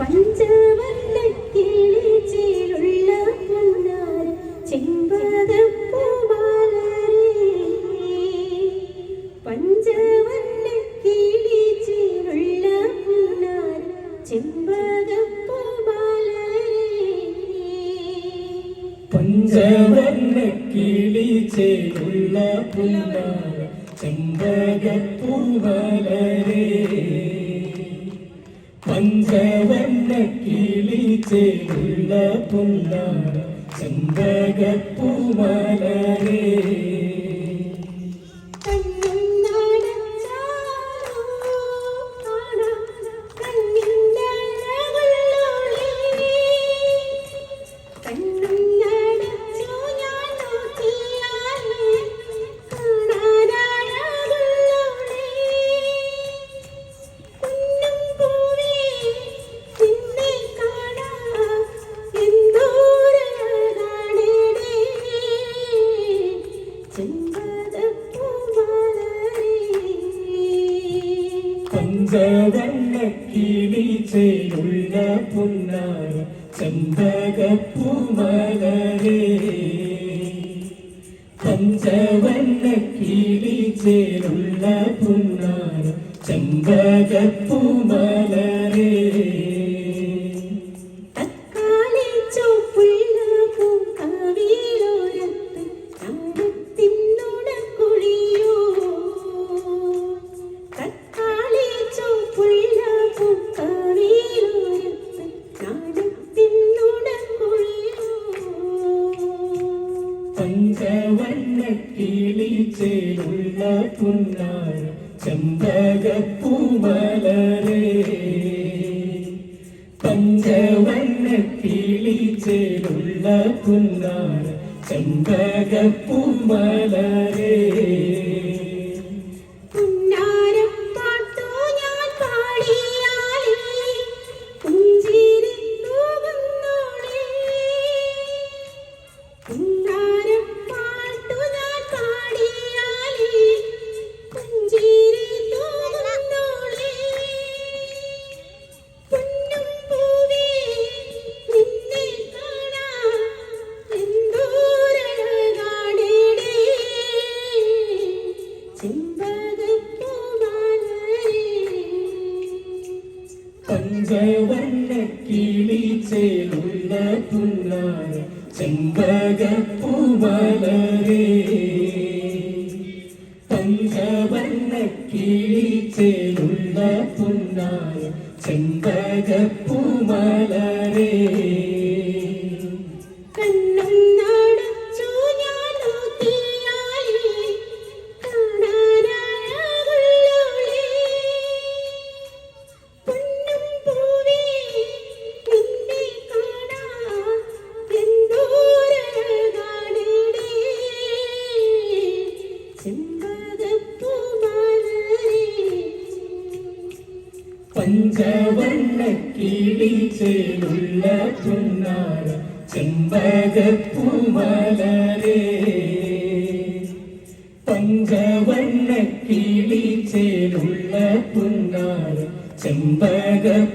പഞ്ചവർണ്ണ കിളിച്ചിലുള്ള പുന്നാര ചെമ്പകപ്പൂമാലരേ പഞ്ചവർണ്ണ കിളിച്ചിലുള്ള പുന്നാര ചെമ്പകപ്പൂമാലരേ പഞ്ചവർണ്ണ കിളിച്ചിലുള്ള പുന്നാര ചെമ്പകപ്പൂമാലരേ പഞ്ചവർണ്ണ കിളിച്ചേലുള്ള പുന്നാര ചെമ്പകപ്പൂമാലരേ പഞ്ചവർണ്ണ കിളിച്ചേലുള്ള പുന്നാര ചെമ്പകപ്പൂമാലരേ പഞ്ചവർണ്ണ കിളിച്ചേലുള്ള പുന്നാര ചെമ്പകപ്പൂമാലരേ പഞ്ചവർണ്ണ കിളിച്ചേലുള്ള പുന്നാര ചെമ്പകപ്പൂമാലരേ പഞ്ചവർണ്ണ കിളിച്ചേലുള്ള പുന്നാര ചെമ്പകപ്പൂമാലരേ പഞ്ചവർണ്ണ കിളിച്ചേലുള്ള പുന്നാര ചെമ്പകപ്പൂമാലരേ പഞ്ചവർണ്ണ കിളിച്ചേലുള്ള പുന്നാര ചെമ്പകപ്പൂമാലരേ പഞ്ചവർണ്ണ കിളിച്ചേലുള്ള പുന്നാര ചെമ്പകപ്പൂമാലരേ പഞ്ചവർണ്ണ കിളിച്ചേലുള്ള പുന്നാര ചെമ്പകപ്പൂമാലരേ